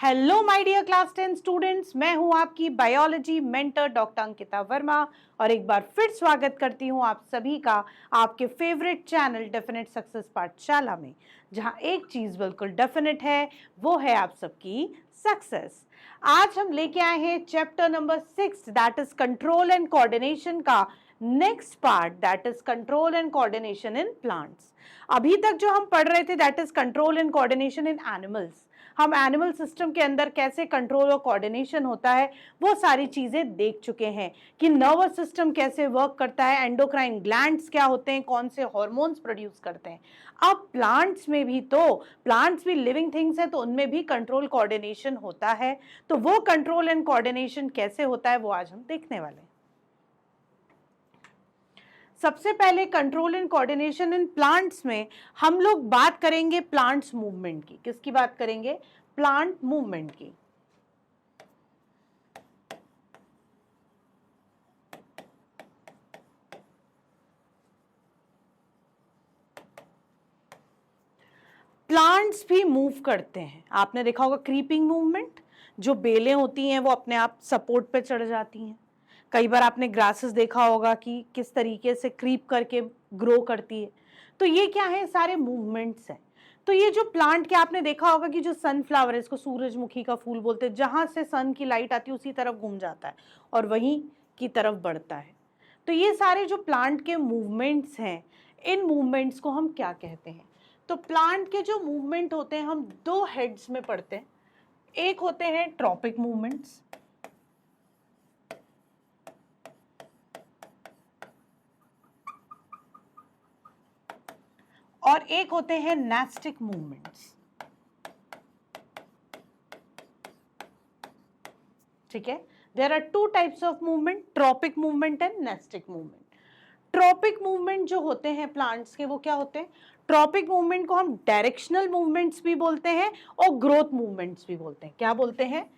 Hello my dear class 10 students, मैं हूं आपकी biology mentor doctor Ankita Verma और एक बार फिर स्वागत करती हूं आप सभी का आपके फेवरेट चैनल डेफिनेट सक्सेस पाठशाला में, जहां एक चीज बिल्कुल डेफिनेट है, वो है आप सबकी सक्सेस। आज हम लेके आए हैं chapter number 6 that is control and coordination का next part, that is control and coordination in plants. अभी तक जो हम पढ़ रहे थे that is control and coordination in animals. हम एनिमल सिस्टम के अंदर कैसे कंट्रोल और कोऑर्डिनेशन होता है वो सारी चीजें देख चुके हैं कि नर्वस सिस्टम कैसे वर्क करता है, एंडोक्राइन ग्लैंड्स क्या होते हैं, कौन से हार्मोन्स प्रोड्यूस करते हैं। अब प्लांट्स में भी, तो प्लांट्स भी लिविंग थिंग्स है, तो उनमें भी कंट्रोल कोऑर्डिनेशन होता है। तो वो कंट्रोल एंड कोऑर्डिनेशन कैसे होता है वो आज हम देखने वाले हैं। सबसे पहले control and coordination in plants में हम लोग बात करेंगे प्लांट्स मूवमेंट की। किसकी बात करेंगे? प्लांट मूवमेंट की। प्लांट्स भी मूव करते हैं। आपने देखा होगा क्रीपिंग मूवमेंट, जो बेलें होती हैं वो अपने आप सपोर्ट पे चढ़ जाती हैं। कई बार आपने ग्रासेस देखा होगा कि किस तरीके से क्रीप करके ग्रो करती है। तो ये क्या है? सारे मूवमेंट्स हैं। तो ये जो प्लांट के आपने देखा होगा कि जो सनफ्लावर है, इसको सूरजमुखी का फूल बोलते हैं, जहां से सन की लाइट आती है उसी तरफ घूम जाता है और वहीं की तरफ बढ़ता है। तो ये सारे जो प्लांट के मूवमेंट्स हैं, इन मूवमेंट्स को हम क्या कहते हैं? तो प्लांट के जो मूवमेंट होते हैं हम दो हेड्स में पढ़ते हैं। एक होते हैं ट्रॉपिक मूवमेंट्स, और एक होते हैं नेस्टिक मूवमेंट्स। ठीक है, there are two types of movement, tropic movement and nastic movement. Tropic movement जो होते हैं प्लांट्स के, वो क्या होते हैं? ट्रॉपिक मूवमेंट को हम डायरेक्शनल मूवमेंट्स भी बोलते हैं और ग्रोथ मूवमेंट्स भी बोलते हैं। क्या बोलते हैं?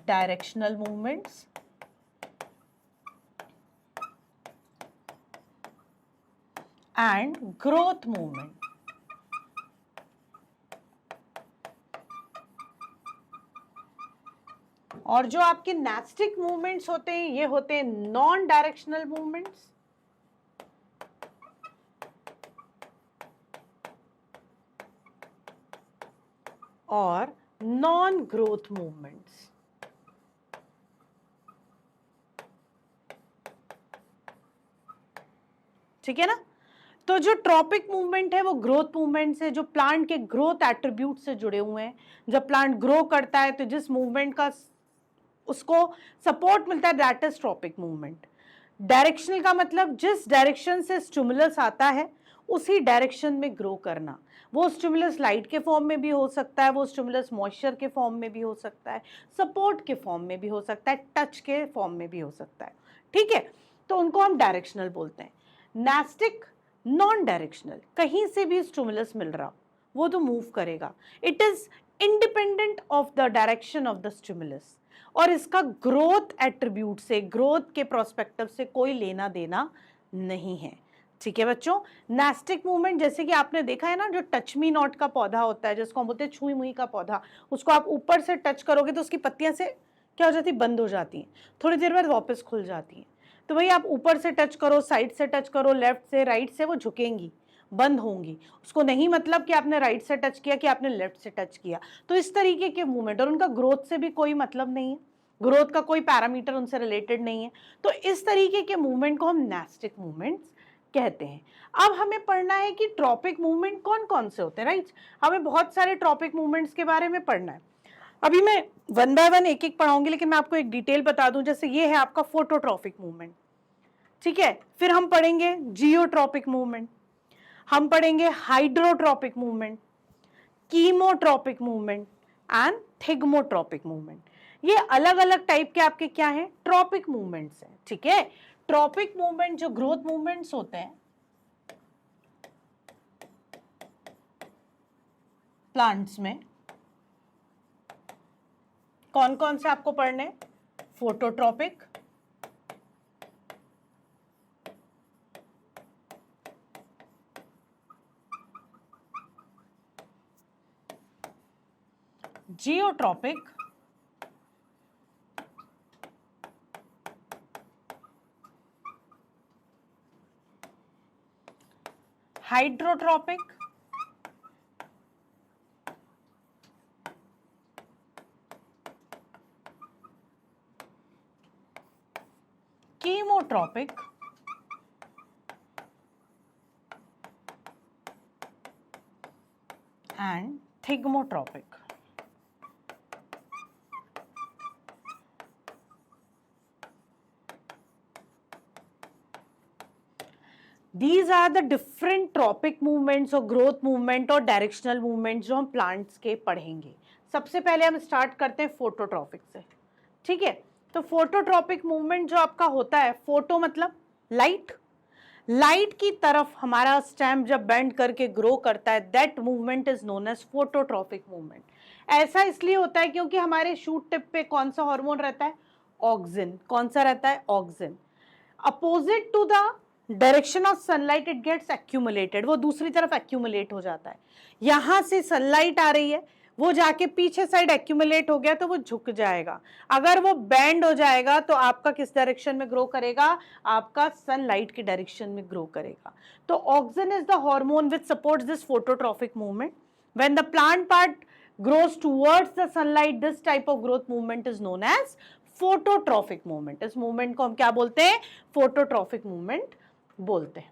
Directional movements and growth movement. और जो आपके नेस्टिक मूवमेंट्स होते हैं ये होते हैं नॉन डायरेक्शनल मूवमेंट्स और नॉन ग्रोथ मूवमेंट्स। ठीक है ना? तो जो ट्रॉपिक मूवमेंट है वो ग्रोथ मूवमेंट से, जो प्लांट के ग्रोथ एट्रीब्यूट से जुड़े हुए हैं। जब प्लांट ग्रो करता है तो जिस मूवमेंट का उसको सपोर्ट मिलता है that is tropic movement. Directional का मतलब जिस डायरेक्शन से स्टिमुलस आता है उसी डायरेक्शन में ग्रो करना। वो स्टिमुलस लाइट के फॉर्म में भी हो सकता है, वो स्टिमुलस मॉइस्चर के फॉर्म में भी हो सकता है, सपोर्ट के फॉर्म में भी हो सकता है, टच के फॉर्म में भी हो सकता है। ठीक है, तो उनको हम डायरेक्शनल बोलते हैं। नेस्टिक नॉन डायरेक्शनल, कहीं से भी स्टिमुलस मिल रहा वो तो मूव करेगा। It is independent of the direction of the stimulus और इसका ग्रोथ एट्रीब्यूट से, ग्रोथ के प्रोस्पेक्टिव से कोई लेना देना नहीं है। ठीक है बच्चों, नेस्टिक मूवमेंट जैसे कि आपने देखा है ना, जो टच मी नॉट का पौधा होता है जिसको हम बोलते हैं छुई मुई का पौधा, उसको आप ऊपर से टच करोगे तो उसकी पत्तियां से क्या हो जाती? बंद हो जाती हैं, थोड़ी देर बाद वापस खुल जाती हैं। तो भाई आप ऊपर से टच करो, साइड से टच करो, लेफ्ट से राइट से, वो झुकेंगी, बंद होंगी। उसको नहीं मतलब कि आपने राइट से टच किया कि आपने लेफ्ट से टच किया। तो इस तरीके के मूवमेंट, और उनका ग्रोथ से भी कोई मतलब नहीं है, ग्रोथ का कोई पैरामीटर उनसे रिलेटेड नहीं है। तो इस तरीके के मूवमेंट को हम नेस्टिक मूवमेंट्स कहते हैं। अब हमें पढ़ना है कि ट्रॉपिक मूवमेंट कौन कौन से होते हैं, राइट? हमें बहुत सारे ट्रॉपिक मूवमेंट्स के बारे में पढ़ना है। अभी मैं वन बाय वन एक एक पढ़ाऊंगी, लेकिन मैं आपको एक डिटेल बता दूं। जैसे ये है आपका फोटोट्रॉपिक मूवमेंट, ठीक है। फिर हम पढ़ेंगे जियोट्रॉपिक मूवमेंट, हम पढ़ेंगे hydrotropic movement, chemotropic movement and thigmotropic movement. ये अलग अलग टाइप के आपके क्या हैं? ट्रॉपिक मूवमेंट्स हैं। ठीक है, ट्रॉपिक मूवमेंट जो ग्रोथ मूवमेंट्स होते हैं प्लांट्स में, कौन कौन से आपको पढ़ने? Phototropic, geotropic hydrotropic, chemotropic, and thigmotropic. These are the different tropic movements और growth movement और directional movements जो हम plants के पढ़ेंगे। सबसे पहले हम स्टार्ट करते हैं फोटोट्रॉपिक से, ठीक है। तो फोटोट्रॉपिक मूवमेंट जो आपका होता है, फोटो मतलब लाइट, लाइट की तरफ हमारा स्टेम जब बेंड करके ग्रो करता है, that movement is known as phototropic movement. ऐसा इसलिए होता है क्योंकि हमारे शूट टिप पे कौन सा हार्मोन रहता है, ऑक्सिन। कौन सा रहता है, auxin. Opposite to the direction of sunlight it gets accumulated, वो दूसरी तरफ एक्यूमुलेट हो जाता है। यहां से सनलाइट आ रही है, वो जाके पीछे साइड एक्यूमुलेट हो गया तो वो झुक जाएगा। अगर वो बैंड हो जाएगा तो आपका किस डायरेक्शन में ग्रो करेगा, आपका सनलाइट की डायरेक्शन में ग्रो करेगा। तो auxin is the hormone which supports this phototropic movement. When the plant part grows towards the sunlight, this type of growth movement is known as phototropic movement। इस movement को हम क्या बोलते हैं, फोटोट्रॉपिक मूवमेंट बोलते हैं।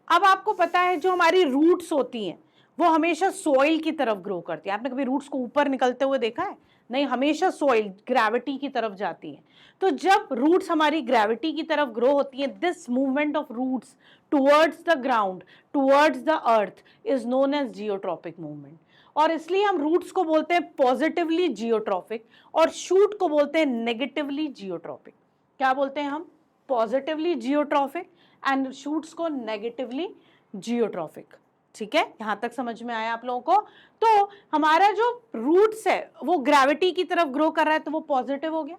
अब आपको पता है जो हमारी रूट्स होती हैं वो हमेशा सॉइल की तरफ ग्रो करती है। आपने कभी रूट्स को ऊपर निकलते हुए देखा है? नहीं, हमेशा सॉइल ग्रेविटी की तरफ जाती है। तो जब रूट्स हमारी ग्रेविटी की तरफ ग्रो होती है, this movement of roots towards the ground, towards the earth is known as geotropic movement. और इसलिए हम रूट्स को बोलते हैं पॉजिटिवली जियोट्रॉपिक और शूट को बोलते हैं नेगेटिवली जियोट्रॉपिक। क्या बोलते हैं हम, पॉजिटिवली जियोट्रॉपिक एंड शूट्स को नेगेटिवली जियोट्रॉपिक। ठीक है, यहां तक समझ में आया आप लोगों को? तो हमारा जो रूट्स है वो ग्रेविटी की तरफ ग्रो कर रहा है तो वो पॉजिटिव हो गया।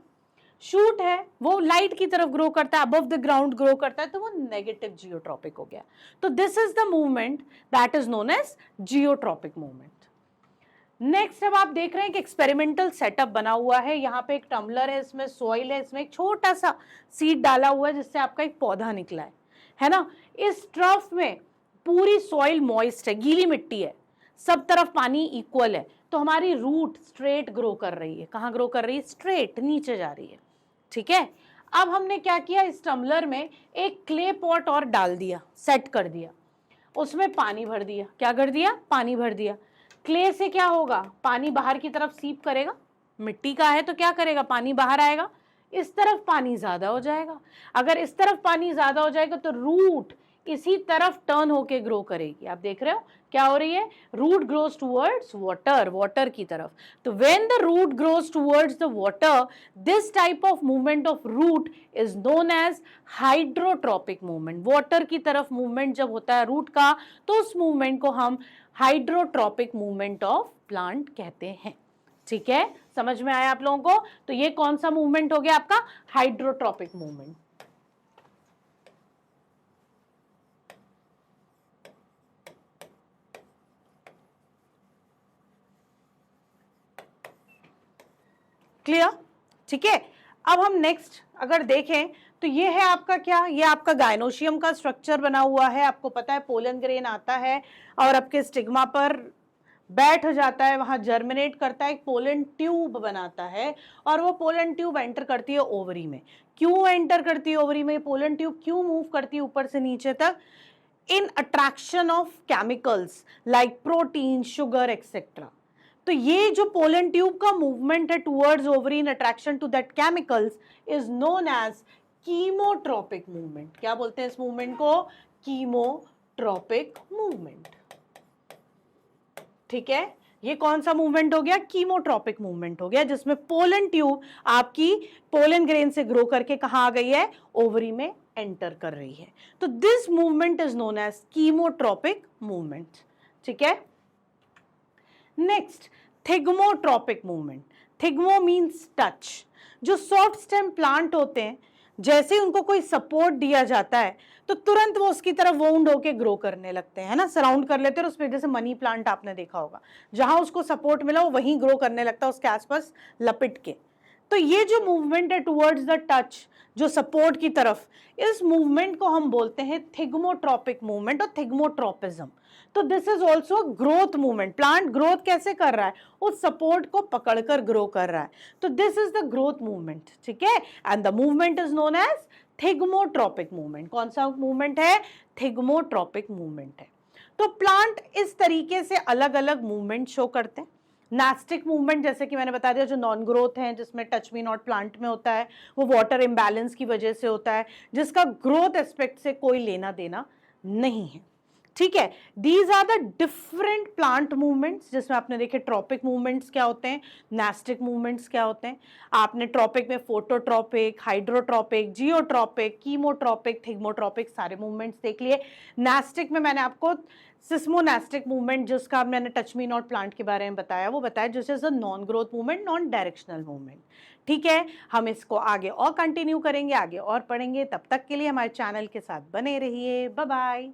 शूट है वो लाइट की तरफ ग्रो करता है, अबव द ग्राउंड ग्रो करता है तो वो नेगेटिव जियोट्रॉपिक हो गया। तो this is the movement that is known as geotropic movement. Next अब आप देख रहे हैं कि एक्सपेरिमेंटल सेटअप बना हुआ है। यहाँ पे एक टम्बलर है, इसमें सॉइल है, इसमें एक छोटा सा सीड डाला हुआ है जिससे आपका एक पौधा निकला है ना। इस ट्रफ में पूरी सॉइल मॉइस्ट है, गीली मिट्टी है, सब तरफ पानी इक्वल है। तो हमारी रूट स्ट्रेट ग्रो कर रही है। कहाँ ग्रो कर रही है, स्ट्रेट नीचे जा रही है। ठीक है, अब हमने क्या किया, इस टम्बलर में एक क्ले पॉट और डाल दिया, सेट कर दिया, उसमें पानी भर दिया। क्या कर दिया, पानी भर दिया। क्ले से क्या होगा, पानी बाहर की तरफ सीप करेगा, मिट्टी का है तो क्या करेगा, पानी बाहर आएगा। इस तरफ पानी ज्यादा हो जाएगा। अगर इस तरफ पानी ज्यादा हो जाएगा तो रूट इसी तरफ टर्न होके ग्रो करेगी। आप देख रहे हो क्या हो रही है, root grows towards water, water की तरफ। तो when the root grows towards the water, this type of movement of root is known as hydrotropic movement. Water की तरफ मूवमेंट जब होता है रूट का तो उस मूवमेंट को हम हाइड्रोट्रॉपिक मूवमेंट ऑफ प्लांट कहते हैं। ठीक है, समझ में आया आप लोगों को? तो ये कौन सा मूवमेंट हो गया आपका, हाइड्रोट्रॉपिक मूवमेंट। क्लियर? ठीक है, अब हम नेक्स्ट अगर देखें तो ये है आपका क्या, ये आपका गायनोशियम का स्ट्रक्चर बना हुआ है। आपको पता है पोलन ग्रेन आता है और आपके स्टिग्मा पर बैठ जाता है, वहां जर्मिनेट करता है, एक पोलन ट्यूब बनाता है और वो पोलन ट्यूब एंटर करती है ओवरी में। क्यों एंटर करती है ओवरी में, पोलन ट्यूब क्यों मूव करती है ऊपर से नीचे तक, in attraction of chemicals like protein, sugar etcetera. तो ये जो पोलन ट्यूब का मूवमेंट है towards ovary in attraction to that chemicals is known as chemotropic movement. क्या बोलते हैं इस मूवमेंट को, कीमोट्रॉपिक मूवमेंट। ठीक है, ये कौन सा मूवमेंट हो गया, कीमोट्रॉपिक मूवमेंट हो गया, जिसमें पोलन ट्यूब आपकी पोलन ग्रेन से ग्रो करके कहां आ गई है, ओवरी में एंटर कर रही है। तो this movement is known as chemotropic movement. ठीक है, next thigmotropic movement. Thigmo means touch. जो सॉफ्ट स्टेम प्लांट होते हैं, जैसे उनको कोई सपोर्ट दिया जाता है तो तुरंत वो उसकी तरफ वाउंड होके ग्रो करने लगते हैं, है ना, सराउंड कर लेते हैं। उसमें जैसे मनी प्लांट आपने देखा होगा, जहां उसको सपोर्ट मिला वो वहीं ग्रो करने लगता है, उसके आसपास लपेट के। तो ये जो मूवमेंट है टुवर्ड्स द टच, जो सपोर्ट की तरफ, इस मूवमेंट को हम बोलते हैं थिग्मोट्रोपिक मूवमेंट और थिग्मोट्रोपिज्म। तो this is also growth movement. Plant growth कैसे कर रहा है? उस सपोर्ट को पकड़कर ग्रो कर रहा है। तो this is the growth movement, ठीक है। And the movement is known as thigmotropic movement. कौन सा मूवमेंट है? थिग्मोट्रोपिक मूवमेंट है। तो प्लांट इस तरीके से अलग अलग मूवमेंट शो करते हैं। नास्टिक मूवमेंट, जैसे कि मैंने बता दिया, जो नॉन ग्रोथ है, जिसमें टच मी नॉट प्लांट में होता है, वो वाटर इम्बैलेंस की वजह से होता है, जिसका ग्रोथ एस्पेक्ट से कोई लेना देना नहीं है, ठीक है। These are the different plant movements, जिसमें आपने देखे ट्रॉपिक मूवमेंट्स क्या होते हैं, नास्टिक मूवमेंट्स क्या होते हैं। आपने ट्रॉपिक में फोटोट्रॉपिक, हाइड्रोट्रॉपिक, जियोट्रॉपिक, कीमोट्रॉपिक, थिग्मोट्रॉपिक सारे मूवमेंट्स देख लिए। नास्टिक में मैंने आपको सिस्मोनास्टिक मूवमेंट, जिसका मैंने टच मी नॉट प्लांट के बारे में बताया, वो बताया जिस is a non growth movement, non directional movement, ठीक है। हम इसको आगे और कंटिन्यू करेंगे, आगे और पढ़ेंगे। तब तक के लिए हमारे चैनल के साथ बने रहिए। Bye bye.